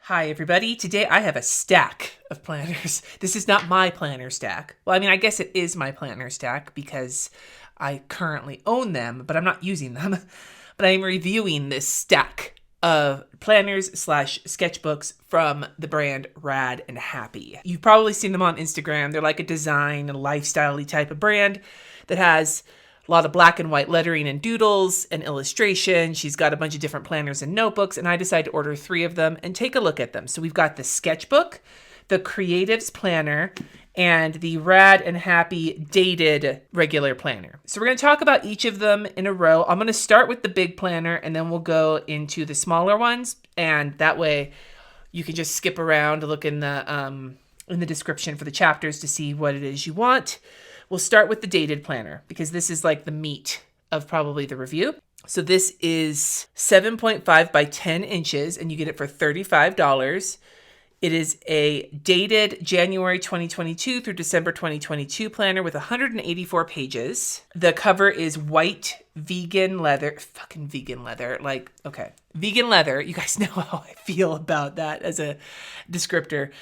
Hi everybody, today I have a stack of planners. This is not my planner stack. Well, I mean, I guess it is my planner stack because I currently own them, but I'm not using them. But I'm reviewing this stack of planners / sketchbooks from the brand Rad and Happy. You've probably seen them on Instagram. They're like a design and lifestyle-y type of brand that has a lot of black and white lettering and doodles and illustration. She's got a bunch of different planners and notebooks, and I decided to order 3 of them and take a look at them. So we've got the Sketchbook, the Creatives Planner, and the Rad and Happy Dated Regular Planner. So we're going to talk about each of them in a row. I'm going to start with the big planner, and then we'll go into the smaller ones, and that way you can just skip around, look in the description for the chapters to see what it is you want. We'll start with the dated planner because this is like the meat of probably the review. So this is 7.5 by 10 inches and you get it for $35. It is a dated January 2022 through December 2022 planner with 184 pages. The cover is white vegan leather. Fucking vegan leather. Like, okay. Vegan leather. You guys know how I feel about that as a descriptor.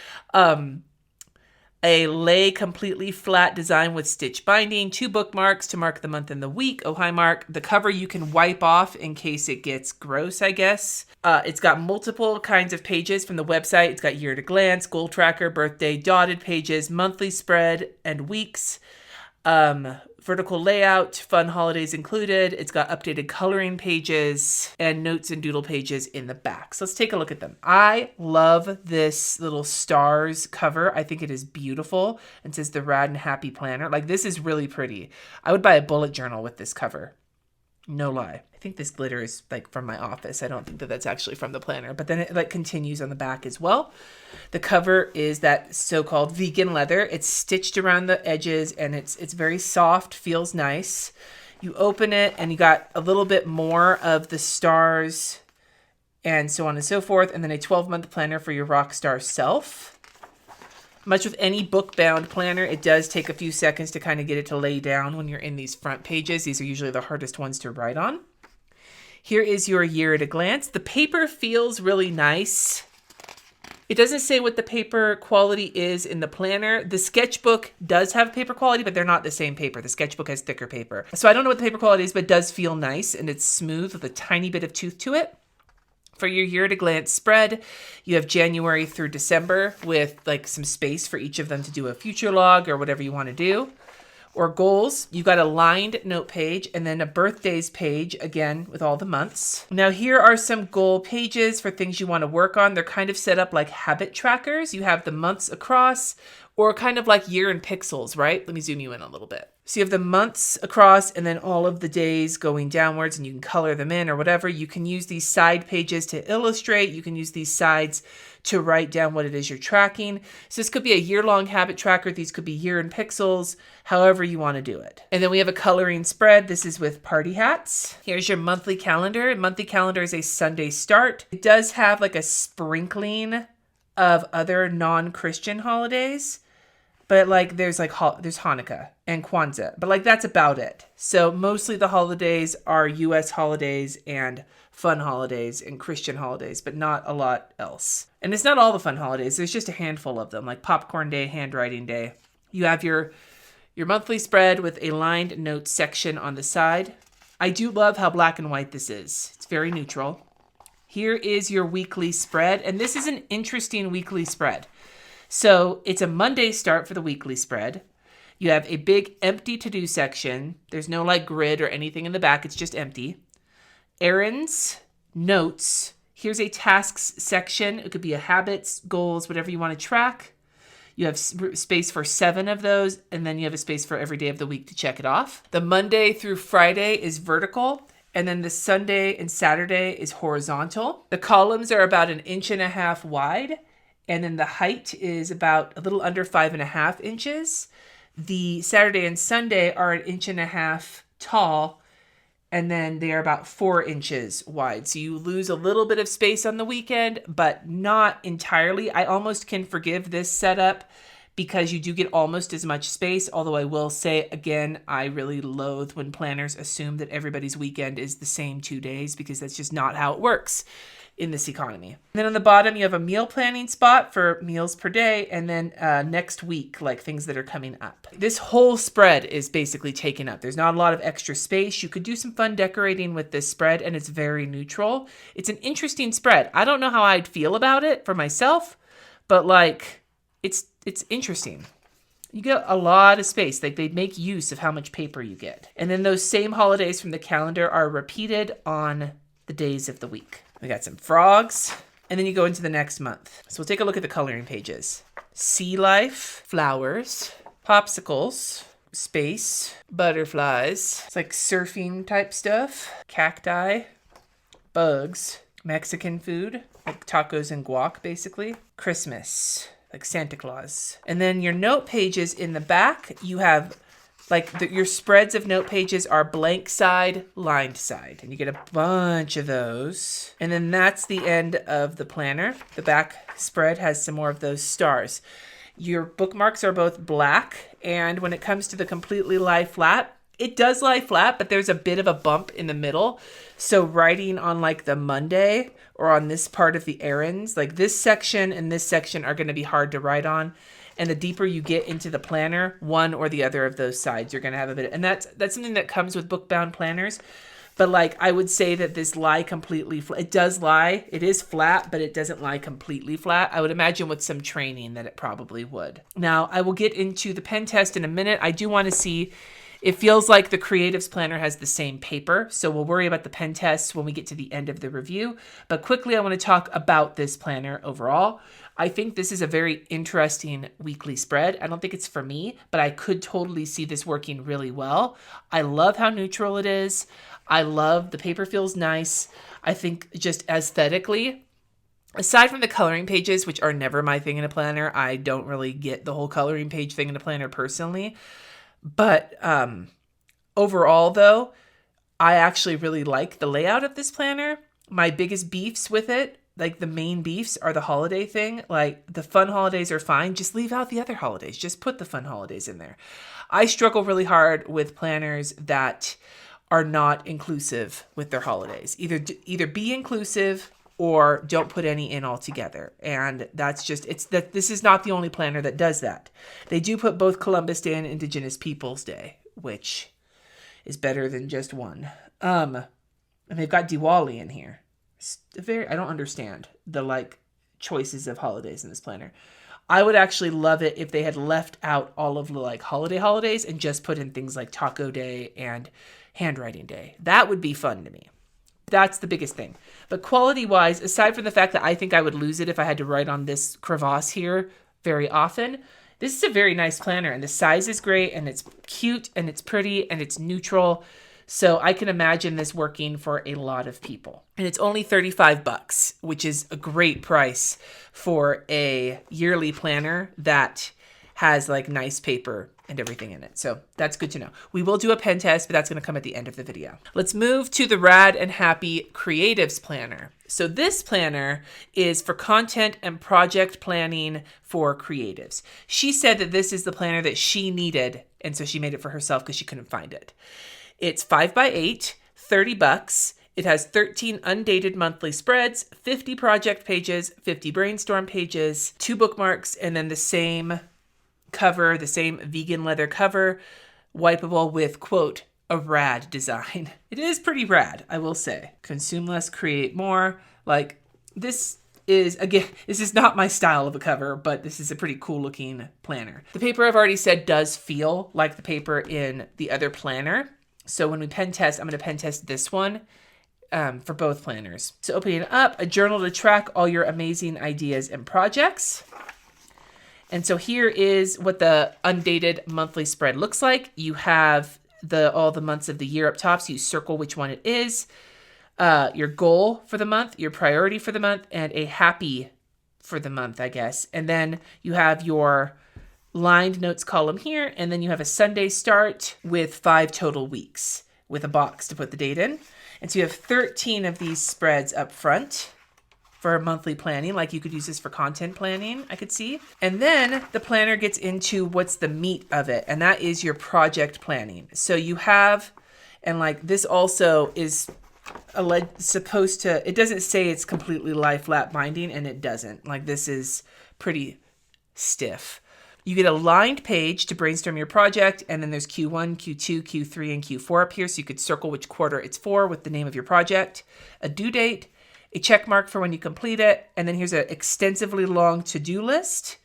A lay completely flat design with stitch binding, 2 bookmarks to mark the month and the week. Oh, hi, Mark. The cover you can wipe off in case it gets gross, I guess. It's got multiple kinds of pages from the website. It's got year at a glance, goal tracker, birthday, dotted pages, monthly spread, and weeks. Vertical layout, fun holidays included. It's got updated coloring pages and notes and doodle pages in the back. So let's take a look at them. I love this little stars cover. I think it is beautiful. It says the Rad and Happy Planner. Like, this is really pretty. I would buy a bullet journal with this cover. No lie. I think this glitter is like from my office. I don't think that that's actually from the planner, but then it like continues on the back as well. The cover is that so-called vegan leather. It's stitched around the edges and it's very soft, feels nice. You open it and you got a little bit more of the stars and so on and so forth. And then a 12-month planner for your rock star self. Much with any book-bound planner, it does take a few seconds to kind of get it to lay down when you're in these front pages. These are usually the hardest ones to write on. Here is your year at a glance. The paper feels really nice. It doesn't say what the paper quality is in the planner. The Sketchbook does have paper quality, but they're not the same paper. The Sketchbook has thicker paper. So I don't know what the paper quality is, but it does feel nice, and it's smooth with a tiny bit of tooth to it. For your year at a glance spread, you have January through December with like some space for each of them to do a future log or whatever you want to do. Or goals, you've got a lined note page and then a birthdays page, again, with all the months. Now here are some goal pages for things you want to work on. They're kind of set up like habit trackers. You have the months across or kind of like year in pixels, right? Let me zoom you in a little bit. So you have the months across and then all of the days going downwards and you can color them in or whatever. You can use these side pages to illustrate. You can use these sides to write down what it is you're tracking. So this could be a year-long habit tracker. These could be year in pixels, however you want to do it. And then we have a coloring spread. This is with party hats. Here's your monthly calendar. Monthly calendar is a Sunday start. It does have like a sprinkling of other non-Christian holidays. But like there's Hanukkah and Kwanzaa, but like that's about it. So mostly the holidays are US holidays and fun holidays and Christian holidays, but not a lot else. And it's not all the fun holidays. There's just a handful of them, like Popcorn Day, Handwriting Day. You have your monthly spread with a lined notes section on the side. I do love how black and white this is. It's very neutral. Here is your weekly spread, and this is an interesting weekly spread. So it's a Monday start for the weekly spread. You have a big empty to-do section. There's no like grid or anything in the back. It's just empty. Errands, notes. Here's a tasks section. It could be a habits, goals, whatever you want to track. You have space for 7 of those, and then you have a space for every day of the week to check it off. The Monday through Friday is vertical, and then the Sunday and Saturday is horizontal. The columns are about 1.5 inches wide. And then the height is about a little under 5.5 inches. The Saturday and Sunday are 1.5 inches tall, and then they are about 4 inches wide. So you lose a little bit of space on the weekend, but not entirely. I almost can forgive this setup because you do get almost as much space. Although I will say, again, I really loathe when planners assume that everybody's weekend is the same 2 days because that's just not how it works. in this economy. And then on the bottom, you have a meal planning spot for meals per day, and then next week, like things that are coming up. This whole spread is basically taken up. There's not a lot of extra space. You could do some fun decorating with this spread, and it's very neutral. It's an interesting spread. I don't know how I'd feel about it for myself, but like it's interesting. You get a lot of space. Like they make use of how much paper you get. And then those same holidays from the calendar are repeated on the days of the week. We got some frogs, and then you go into the next month. So we'll take a look at the coloring pages. Sea life, flowers, popsicles, space, butterflies. It's like surfing type stuff. Cacti, bugs, Mexican food, like tacos and guac, basically. Christmas, like Santa Claus. And then your note pages in the back, you have your spreads of note pages are blank side, lined side. And you get a bunch of those. And then that's the end of the planner. The back spread has some more of those stars. Your bookmarks are both black. And when it comes to the completely lie flat, it does lie flat, but there's a bit of a bump in the middle. So writing on like the Monday or on this part of the errands, like this section and this section are going to be hard to write on. And the deeper you get into the planner, one or the other of those sides, you're going to have a bit. And that's something that comes with book-bound planners. But like I would say that this lie completely, it does lie. It is flat, but it doesn't lie completely flat. I would imagine with some training that it probably would. Now, I will get into the pen test in a minute. I do want to see, it feels like the Creatives Planner has the same paper. So we'll worry about the pen tests when we get to the end of the review. But quickly, I want to talk about this planner overall. I think this is a very interesting weekly spread. I don't think it's for me, but I could totally see this working really well. I love how neutral it is. I love the paper feels nice. I think just aesthetically, aside from the coloring pages, which are never my thing in a planner, I don't really get the whole coloring page thing in a planner personally. But overall, though, I actually really like the layout of this planner. My biggest beefs with it, like the main beefs, are the holiday thing. Like the fun holidays are fine. Just leave out the other holidays. Just put the fun holidays in there. I struggle really hard with planners that are not inclusive with their holidays. Either be inclusive or don't put any in altogether. And that's just, this is not the only planner that does that. They do put both Columbus Day and Indigenous Peoples Day, which is better than just one. And they've got Diwali in here. I don't understand the choices of holidays in this planner. I would actually love it if they had left out all of the holidays and just put in things like Taco Day and Handwriting Day. That would be fun to me. That's the biggest thing. But quality-wise, aside from the fact that I think I would lose it if I had to write on this crevasse here very often, this is a very nice planner, and the size is great, and it's cute, and it's pretty, and it's neutral. So I can imagine this working for a lot of people. And it's only $35, which is a great price for a yearly planner that has nice paper and everything in it. So that's good to know. We will do a pen test, but that's going to come at the end of the video. Let's move to the Rad and Happy Creatives Planner. So this planner is for content and project planning for creatives. She said that this is the planner that she needed, and so she made it for herself because she couldn't find it. It's 5x8, $30. It has 13 undated monthly spreads, 50 project pages, 50 brainstorm pages, 2 bookmarks, and then the same cover, the same vegan leather cover, wipeable with, quote, a rad design. It is pretty rad, I will say. Consume less, create more. This is not my style of a cover, but this is a pretty cool looking planner. The paper, I've already said, does feel like the paper in the other planner. So when we pen test, I'm going to pen test this one for both planners. So opening it up, a journal to track all your amazing ideas and projects. And so here is what the undated monthly spread looks like. You have all the months of the year up top, so you circle which one it is, your goal for the month, your priority for the month, and a happy for the month, I guess. And then you have your lined notes column here, and then you have a Sunday start with 5 total weeks with a box to put the date in. And so you have 13 of these spreads up front for monthly planning. You could use this for content planning, I could see. And then the planner gets into what's the meat of it, and that is your project planning. So you have, and this also is supposed to, it doesn't say it's completely lie flat binding, and it doesn't. Like, this is pretty stiff. You get a lined page to brainstorm your project, and then there's Q1, Q2, Q3, and Q4 up here, so you could circle which quarter it's for with the name of your project, a due date, a check mark for when you complete it, and then here's an extensively long to-do list,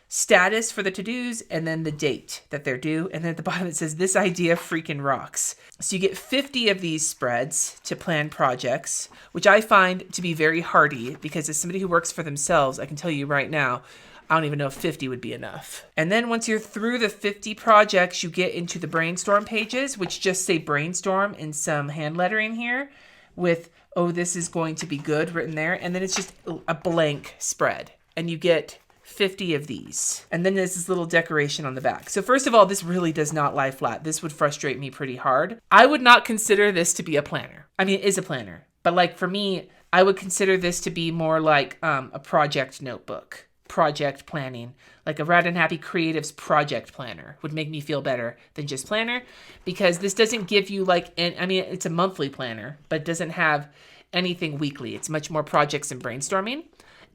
status for the to-dos, and then the date that they're due. And then at the bottom it says, this idea freaking rocks. So you get 50 of these spreads to plan projects, which I find to be very hardy, because as somebody who works for themselves, I can tell you right now, I don't even know if 50 would be enough. And then once you're through the 50 projects, you get into the brainstorm pages, which just say brainstorm in some hand lettering here with, oh, this is going to be good written there. And then it's just a blank spread. And you get 50 of these. And then there's this little decoration on the back. So first of all, this really does not lie flat. This would frustrate me pretty hard. I would not consider this to be a planner. I mean, it is a planner. But like for me, I would consider this to be more like a project notebook. Project planning, like a Rad and Happy Creatives project planner would make me feel better than just planner, because this doesn't give you I mean, it's a monthly planner, but it doesn't have anything weekly. It's much more projects and brainstorming.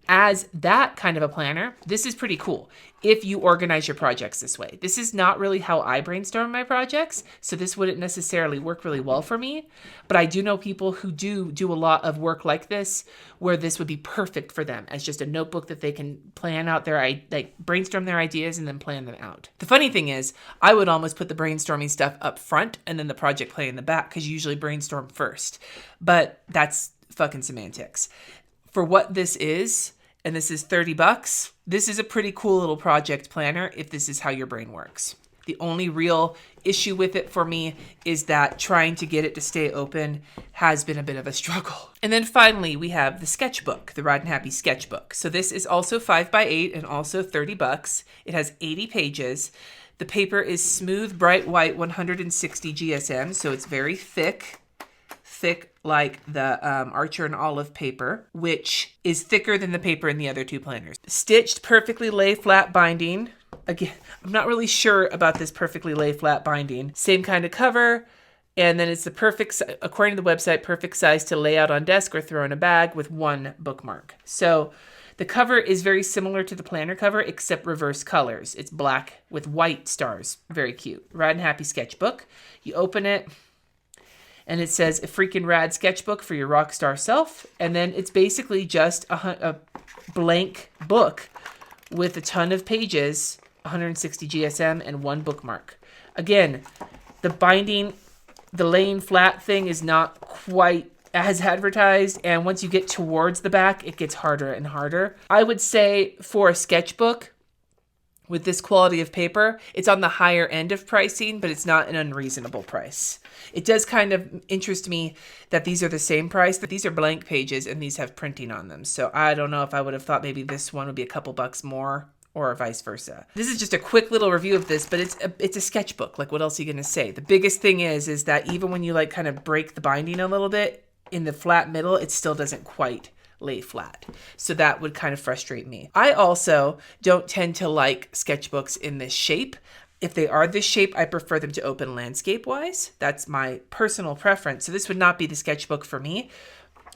As that kind of a planner, this is pretty cool if you organize your projects this way. This is not really how I brainstorm my projects, so this wouldn't necessarily work really well for me, but I do know people who do a lot of work like this, where this would be perfect for them as just a notebook that they can plan out brainstorm their ideas and then plan them out. The funny thing is, I would almost put the brainstorming stuff up front and then the project plan in the back, because you usually brainstorm first, but that's fucking semantics. For what this is, and this is $30, this is a pretty cool little project planner if this is how your brain works. The only real issue with it for me is that trying to get it to stay open has been a bit of a struggle. And then finally, we have the sketchbook, the Rad and Happy sketchbook. So this is also 5x8 and also $30. It has 80 pages. The paper is smooth, bright white, 160 GSM, so it's very thick like the Archer and Olive paper, which is thicker than the paper in the other two planners. Stitched perfectly lay flat binding. Again, I'm not really sure about this perfectly lay flat binding. Same kind of cover, and then it's the perfect, according to the website, perfect size to lay out on desk or throw in a bag with one bookmark. So the cover is very similar to the planner cover, except reverse colors. It's black with white stars. Very cute. Rad and Happy sketchbook. You open it, and it says a freaking rad sketchbook for your rock star self. And then it's basically just a blank book with a ton of pages, 160 GSM, and one bookmark. Again, the binding, the laying flat thing is not quite as advertised. And once you get towards the back, it gets harder and harder. I would say for a sketchbook, with this quality of paper, it's on the higher end of pricing, but it's not an unreasonable price. It does kind of interest me that these are the same price, that these are blank pages and these have printing on them. So I don't know if I would have thought maybe this one would be a couple bucks more, or vice versa. This is just a quick little review of this, but it's a sketchbook. Like, what else are you gonna say? The biggest thing is that even when you like kind of break the binding a little bit in the flat middle, it still doesn't quite lay flat. So that would kind of frustrate me. I also don't tend to like sketchbooks in this shape. If they are this shape, I prefer them to open landscape-wise. That's my personal preference. So this would not be the sketchbook for me.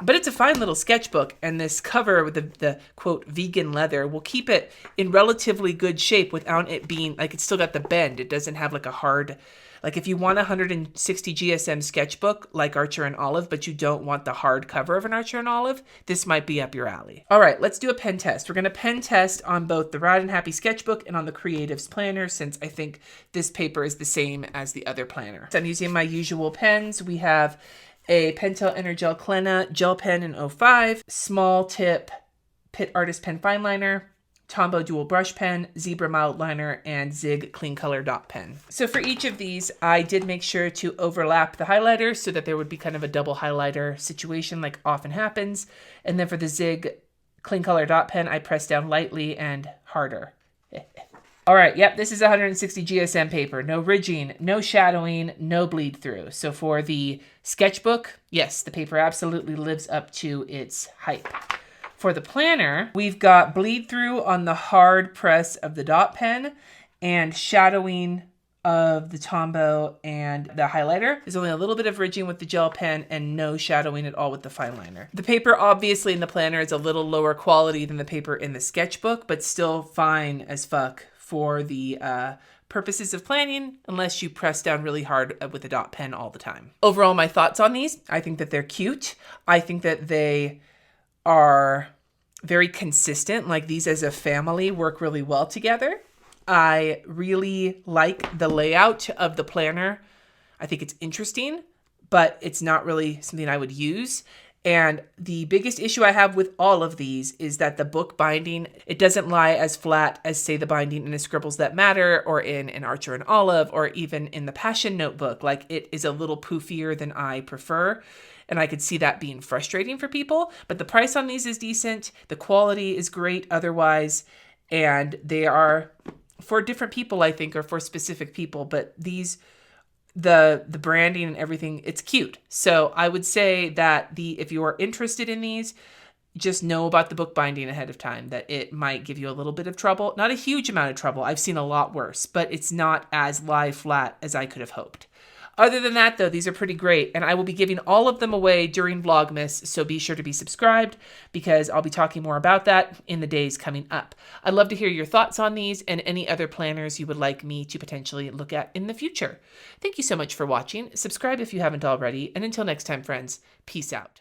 But it's a fine little sketchbook, and this cover with the quote vegan leather will keep it in relatively good shape without it being like it's still got the bend. It doesn't have like a hard, like if you want a 160 GSM sketchbook like Archer and Olive, but you don't want the hard cover of an Archer and Olive, this might be up your alley. All right, let's do a pen test. We're going to pen test on both the Rad and Happy sketchbook and on the Creatives planner, since I think this paper is the same as the other planner. So I'm using my usual pens. We have a Pentel Energel Clenna gel pen in 05, small tip Pitt Artist Pen Fine Liner, Tombow Dual Brush Pen, Zebra Mild Liner, and Zig Clean Color Dot Pen. So for each of these, I did make sure to overlap the highlighters so that there would be kind of a double highlighter situation like often happens. And then for the Zig Clean Color Dot Pen, I pressed down lightly and harder. All right, yep, this is 160 GSM paper. No ridging, no shadowing, no bleed through. So for the sketchbook, yes, the paper absolutely lives up to its hype. For the planner, we've got bleed through on the hard press of the dot pen and shadowing of the Tombow and the highlighter. There's only a little bit of ridging with the gel pen and no shadowing at all with the fine liner. The paper obviously in the planner is a little lower quality than the paper in the sketchbook, but still fine as fuck for the purposes of planning, unless you press down really hard with a dot pen all the time. Overall, my thoughts on these, I think that they're cute. I think that they are very consistent. Like, these as a family work really well together. I really like the layout of the planner. I think it's interesting, but it's not really something I would use. And the biggest issue I have with all of these is that the book binding, it doesn't lie as flat as, say, the binding in a Scribbles That Matter or in an Archer and Olive or even in the Passion Notebook. Like, it is a little poofier than I prefer. And I could see that being frustrating for people. But the price on these is decent. The quality is great otherwise. And they are for different people, I think, or for specific people. But these, the branding and everything, it's cute. So I would say that if you are interested in these, just know about the book binding ahead of time, that it might give you a little bit of trouble. Not a huge amount of trouble. I've seen a lot worse, but it's not as lie flat as I could have hoped. Other than that, though, these are pretty great, and I will be giving all of them away during Vlogmas, so be sure to be subscribed because I'll be talking more about that in the days coming up. I'd love to hear your thoughts on these and any other planners you would like me to potentially look at in the future. Thank you so much for watching. Subscribe if you haven't already, and until next time, friends, peace out.